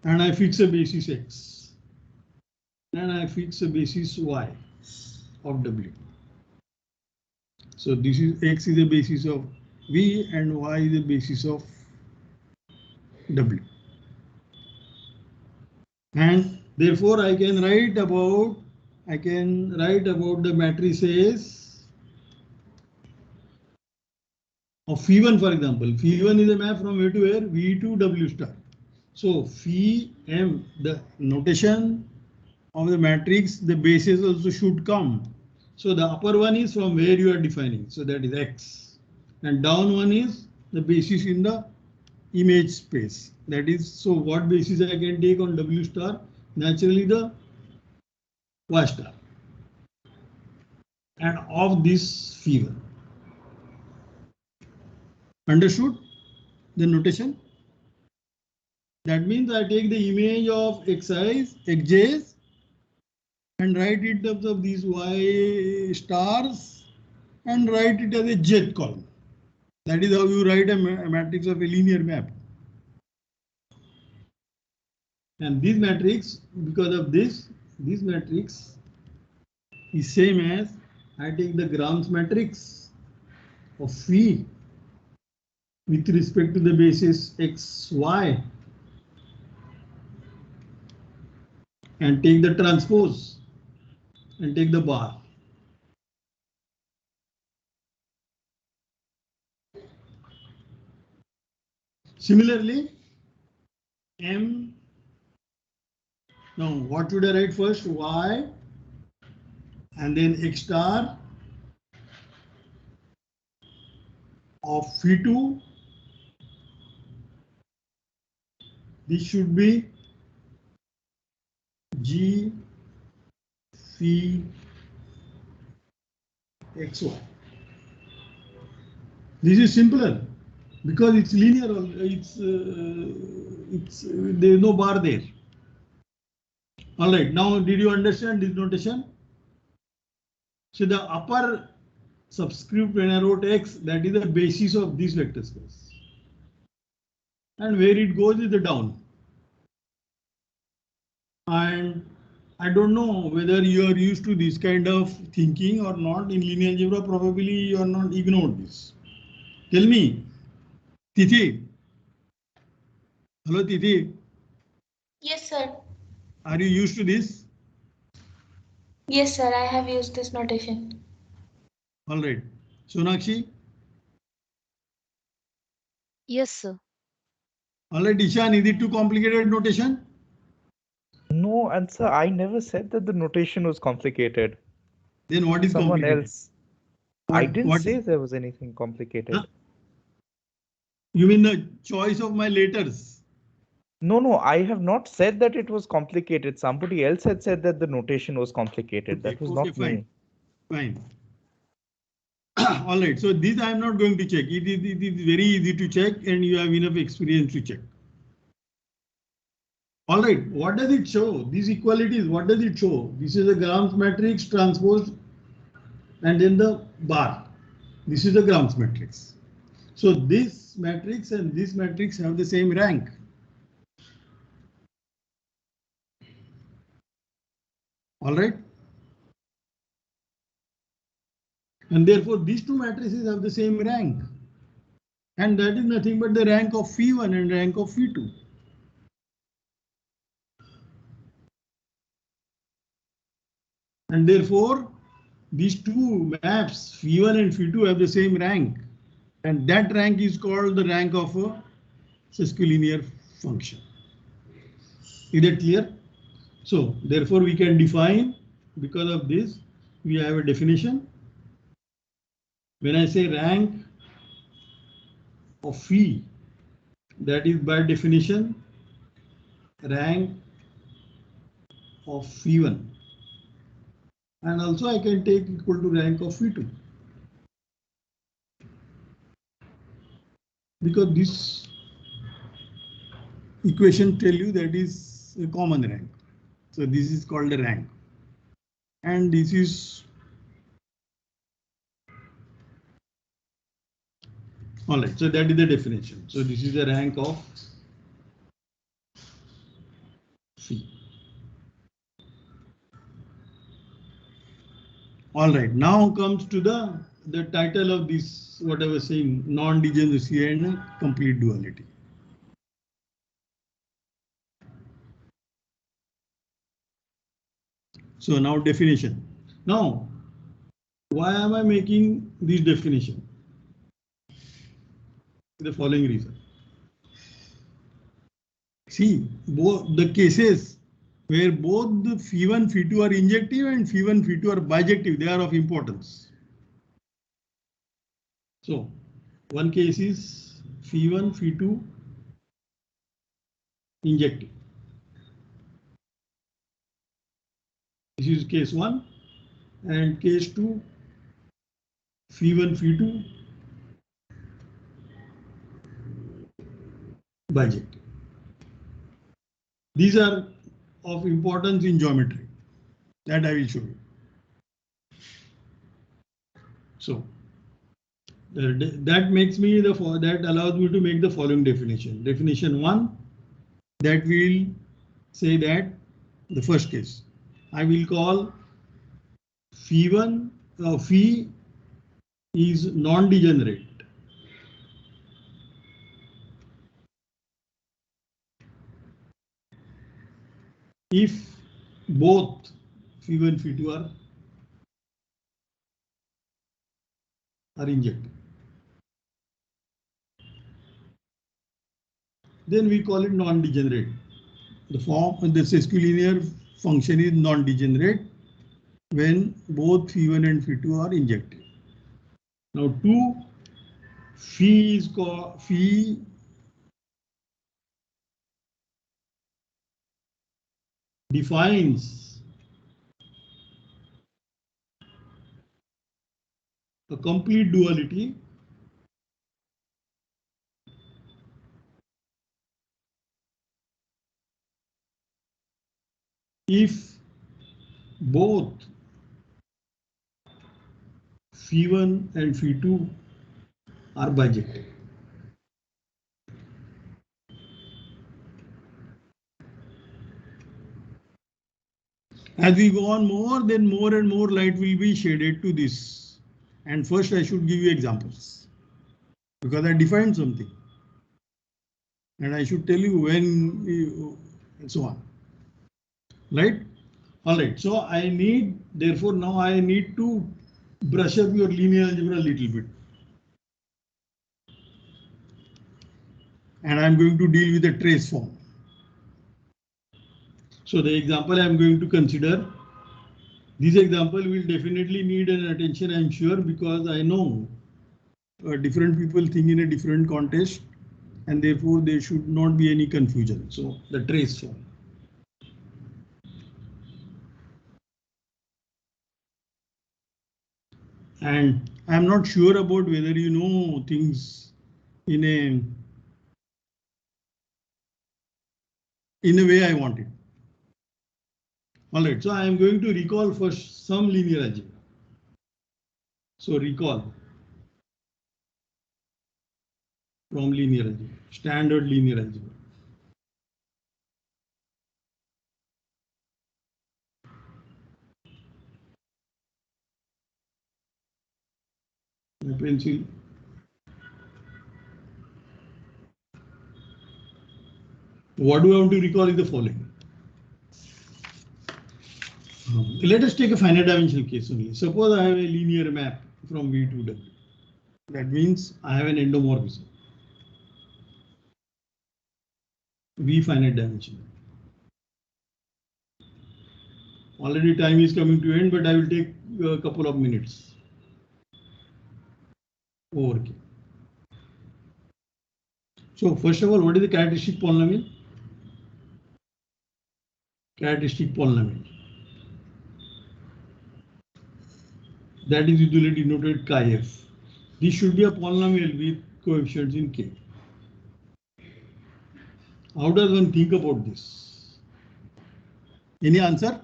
And I fix a basis X. And I fix a basis Y of W. So this is X is the basis of V and Y is the basis of W. And therefore I can write about the matrices of phi1, for example. Phi1 is a map from where to where? V to W star. So phi m, the notation of the matrix, the bases also should come. So the upper one is from where you are defining. So that is X. And down one is the basis in the image space. That is, so what basis I can take on W star? Naturally the Y star. And of this phi1. Understood the notation? That means I take the image of xi's, xj's, and write it in terms of these y stars and write it as a jth column. That is how you write a matrix of a linear map. And this matrix, because of this matrix is same as I take the Gram's matrix of phi with respect to the basis xy and take the transpose and take the bar. Similarly, M. Now, what should I write first? Y and then X star of phi2. This should be G phi xy. This is simpler because it's linear. There is no bar there. All right. Now, did you understand this notation? So the upper subscript when I wrote X, that is the basis of this vector space. And where it goes is the down. And I don't know whether you are used to this kind of thinking or not. In linear algebra, probably you are not ignored this. Tell me, Tithi. Hello, Tithi. Yes, sir. Are you used to this? Yes, sir. I have used this notation. All right. Sonakshi. Yes, sir. All right, Ishan, is it too complicated notation? No, and sir, I never said that the notation was complicated. Then what is Someone complicated? else. I didn't What? say there was anything complicated. Huh? You mean the choice of my letters? No, I have not said that it was complicated. Somebody else had said that the notation was complicated. Okay, That was okay, not fine. me. Fine. All right, so this I am not going to check. It is very easy to check and you have enough experience to check. All right, what does it show? These equalities, what does it show? This is a Grams matrix transposed and then the bar. This is the Grams matrix. So this matrix and this matrix have the same rank. All right. And therefore these two matrices have the same rank. And that is nothing but the rank of phi1 and rank of phi2. And therefore these two maps phi1 and phi2 have the same rank. And that rank is called the rank of a sesquilinear function. Is that clear? So therefore we can define, because of this, we have a definition. When I say rank of phi, that is by definition rank of phi1. And also I can take equal to rank of phi2. Because this equation tell you that is a common rank. So this is called a rank. And this is all right. So that is the definition. So this is the rank of phi. All right. Now comes to the title of this, what I was saying, non-degeneracy and complete duality. So now definition. Now, why am I making this definition? The following reason. See, both the cases where both the phi1, phi2 are injective and phi1, phi2 are bijective, they are of importance. So, one case is phi1, phi2 injective. This is case 1, and case 2, phi1, phi2 bijective. These are of importance in geometry. That I will show you. So that makes me that allows me to make the following definition. Definition 1, that will say that the first case I will call phi1 phi is non-degenerate if both phi1 phi2 are injected. then we call it non-degenerate. The form, the sesquilinear function is non-degenerate when both phi1 and phi2 are injected. Now 2 phi is called phi defines a complete duality if both phi1 and phi2 are bijected. As we go on more, then more and more light will be shaded to this. And first I should give you examples because I defined something. And I should tell you when and so on. Right? All right. So I need, therefore now I need to brush up your linear algebra a little bit. And I'm going to deal with the trace form. So the example I'm going to consider, this example will definitely need an attention, I'm sure, because I know different people think in a different context and therefore there should not be any confusion. So the trace form. And I'm not sure about whether you know things in a way I want it. All right, so I am going to recall first some linear algebra. So recall from linear algebra, standard linear algebra. My pencil. What do I want to recall is the following. Let us take a finite dimensional case only. Suppose I have a linear map from V to W. That means I have an endomorphism. V finite dimensional. Already time is coming to end, but I will take a couple of minutes. Okay. So first of all, what is the characteristic polynomial? Characteristic polynomial. That is usually denoted chi f. This should be a polynomial with coefficients in k. How does one think about this? Any answer?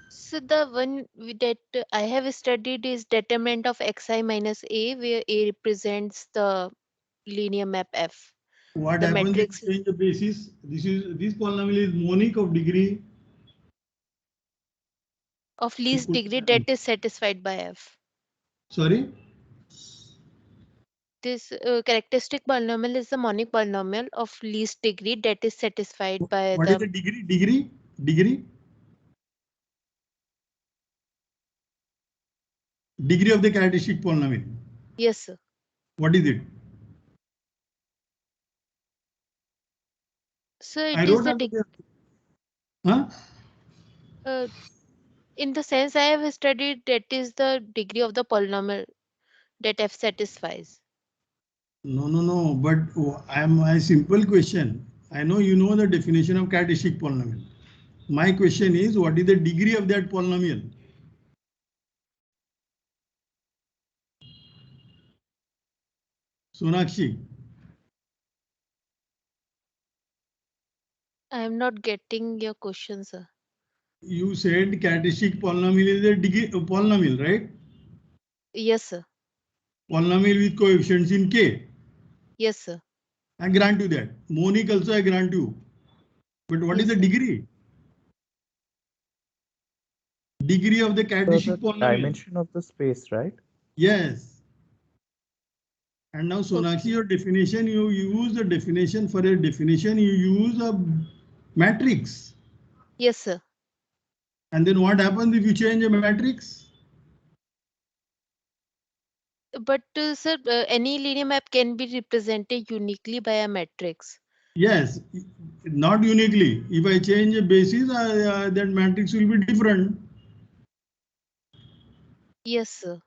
So the one that I have studied is determinant of xi minus a, where a represents the linear map F. What The happens if matrix you change the basis? This polynomial is monic of degree of least degree that is satisfied by F. Sorry? This characteristic polynomial is the monic polynomial of least degree that is satisfied by What is the the degree? Degree of the characteristic polynomial. yes, sir. What is it? So it I is wrote the down. Huh? in the sense I have studied that is the degree of the polynomial that F satisfies. No. But I'm a simple question. I know you know the definition of characteristic polynomial. My question is, what is the degree of that polynomial? Sonakshi, I am not getting your question, sir. you said characteristic polynomial is a degree polynomial, right? Yes, sir. Polynomial with coefficients in k. Yes, sir. I grant you that. Monic also I grant you. But what is Yes, the sir. degree? Degree of the So characteristic the polynomial. dimension of the space, right? Yes. And now Sonakshi, Okay. your definition, you use the definition for a definition, you use a matrix. Yes, sir. And then what happens if you change a matrix? But sir, any linear map can be represented uniquely by a matrix. Yes, not uniquely. If I change a basis, that matrix will be different. Yes, sir.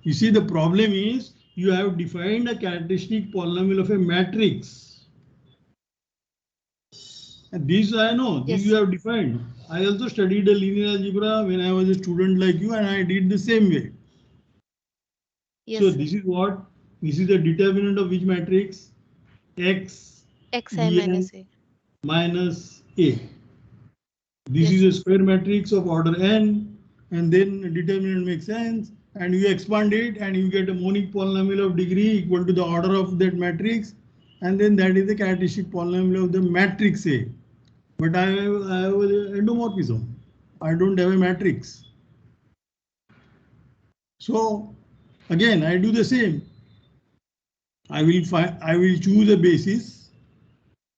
You see, the problem is you have defined a characteristic polynomial of a matrix. And these I know, these Yes, you sir. have defined. I also studied a linear algebra when I was a student like you, and I did the same way. Yes, So sir. this is the determinant of which matrix? X Xi En minus A. minus A. This Yes, is a sir. square matrix of order n, and then determinant makes sense, and you expand it and you get a monic polynomial of degree equal to the order of that matrix, and then that is the characteristic polynomial of the matrix A. But I have an endomorphism. I don't have a matrix. So again, I do the same. I will choose a basis,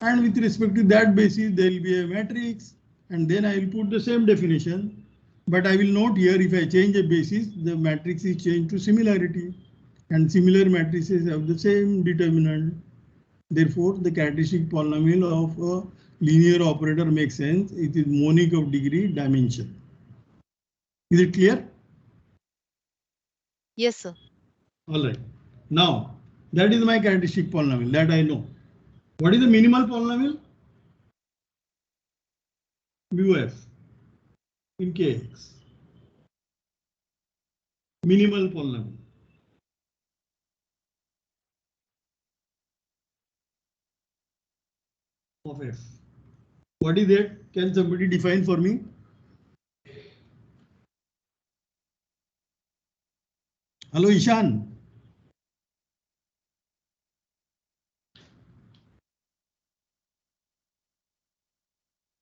and with respect to that basis, there will be a matrix, and then I will put the same definition. But I will note here, if I change a basis, the matrix is changed to similarity, and similar matrices have the same determinant. Therefore, the characteristic polynomial of a linear operator makes sense. It is monic of degree dimension. Is it clear? Yes, sir. All right. Now, that is my characteristic polynomial, that I know. What is the minimal polynomial? Mu f in kx. Minimal polynomial of f. What is that? Can somebody define for me? Hello, Ishan.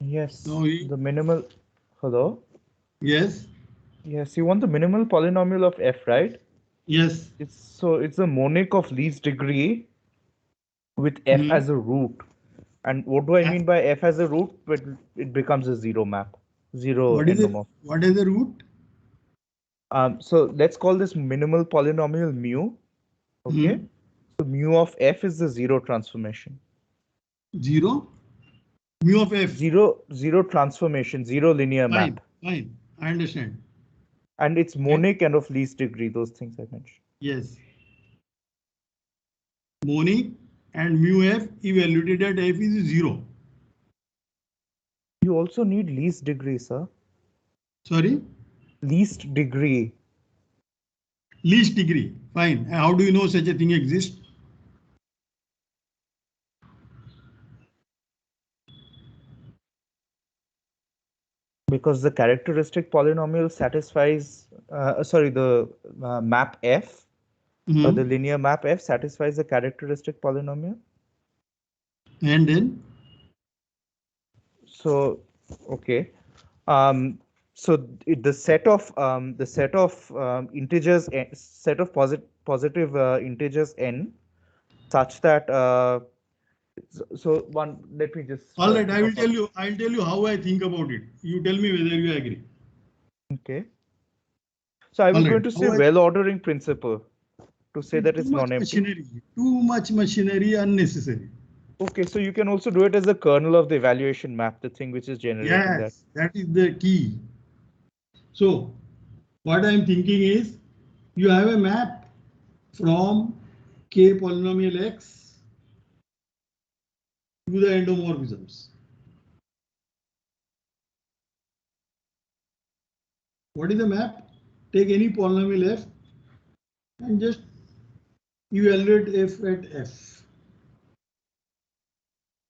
Yes, No, the minimal. Hello? yes, Yes, you want the minimal polynomial of f, right? yes. It's a monic of least degree with f Hmm. as a root. And what do I mean by f as a root? But it becomes a zero map, zero endomorph. What is the root? So let's call this minimal polynomial mu. Okay. Hmm. So mu of f is the zero transformation. Zero. Mu of f. Zero transformation, zero linear Fine, map. fine. I understand. And it's And monic and of least degree, those things I mentioned. yes, monic and mu f evaluated at f is zero. You also need least degree, sir. Sorry, Least degree. least degree. Fine. And how do you know such a thing exists? Because the characteristic polynomial satisfies, the map f, or the Hmm. linear map f satisfies the characteristic polynomial. And then So, okay. So the set of integers, set of positive integers n, such that so one. Let me just all right, think of a. I'll tell you how I think about it. You tell me whether you agree. Okay. So I All was right. going to say well ordering principle to say that Too it's much non-empty. machinery. Too much machinery unnecessary. Okay, so you can also do it as the kernel of the evaluation map, the thing which is generating that. Yes, that is the key. So what I'm thinking is you have a map from k polynomial x to the endomorphisms. What is the map? Take any polynomial f and just evaluate f at f.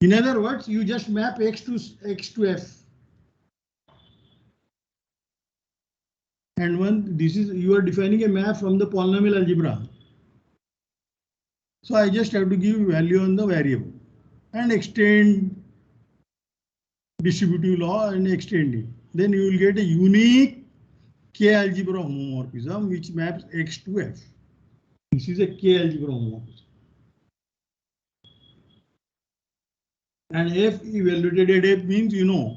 In other words, you just map x to f. And when this is, you are defining a map from the polynomial algebra. So I just have to give value on the variable and extend distributive law and extend it. Then you will get a unique K algebra homomorphism which maps X to F. This is a K algebra homomorphism. And F evaluated at F means, you know,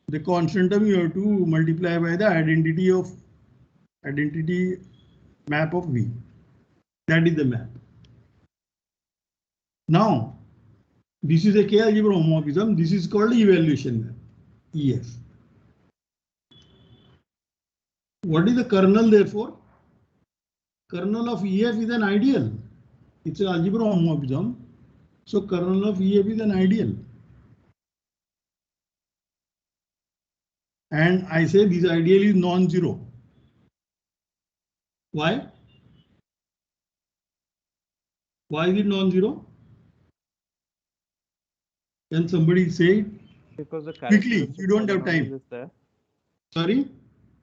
the constant term you have to multiply by the identity map of V. That is the map. Now, this is a K-algebra homomorphism. This is called evaluation map, EF. What is the kernel therefore? Kernel of EF is an ideal. It's an algebra homomorphism. So kernel of EF is an ideal. And I say this ideal is non-zero. Why? Why is it non-zero? Can somebody say it? Because the Quickly, you don't have time. Is there. Sorry?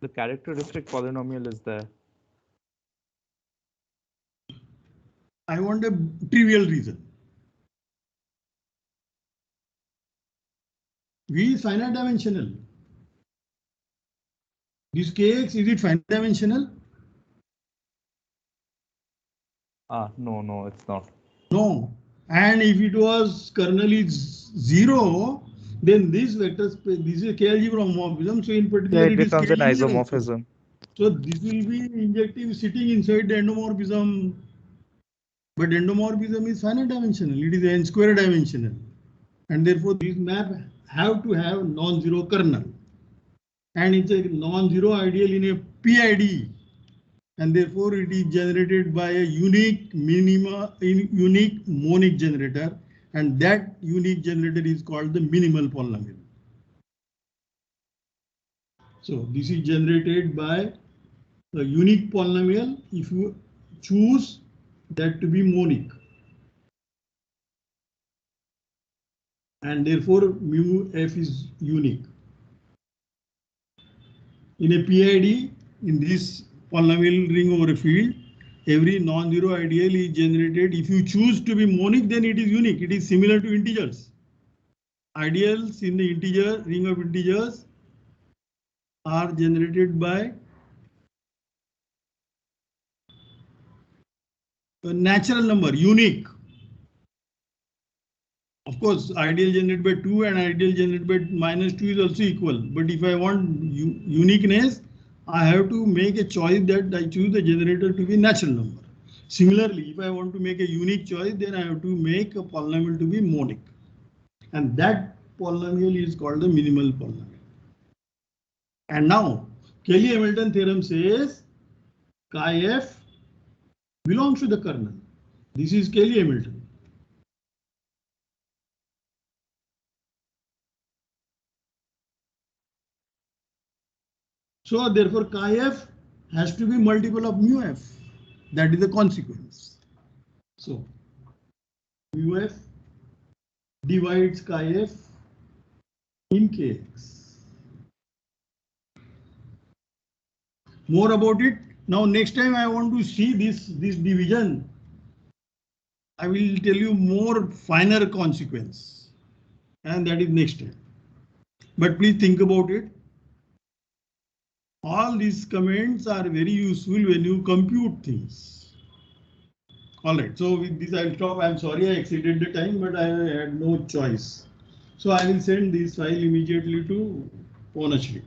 The characteristic polynomial is there. I want a trivial reason. V is finite dimensional. This Kx, is it finite dimensional? No, it's not. No. And if it was kernel is 0, then this vector space, this is a K-algebra homomorphism. So in particular, it becomes an is isomorphism. So this will be injective sitting inside the endomorphism. But endomorphism is finite dimensional. It is n square dimensional. And therefore, this map have to have non-zero kernel. And it's a non-zero ideal in a PID. And therefore, it is generated by a unique unique monic generator. And that unique generator is called the minimal polynomial. So this is generated by a unique polynomial if you choose that to be monic. And therefore, mu f is unique. In a PID, in this polynomial ring over a field, every non-zero ideal is generated. If you choose to be monic, then it is unique. It is similar to integers. Ideals in the integer ring of integers are generated by a natural number, unique. Of course, ideal generated by 2 and ideal generated by -2 is also equal. But if I want uniqueness, I have to make a choice that I choose the generator to be natural number. Similarly, if I want to make a unique choice, then I have to make a polynomial to be monic. And that polynomial is called the minimal polynomial. And now, Cayley-Hamilton theorem says chi f belongs to the kernel. This is Cayley-Hamilton. So therefore, chi f has to be multiple of mu f. That is the consequence. So mu f divides chi f in kx. More about it. Now next time I want to see this division, I will tell you more finer consequence. And that is next time. But please think about it. All these comments are very useful when you compute things. All right, so with this I'll stop. I'm sorry I exceeded the time, but I had no choice. So I will send this file immediately to Purnashree.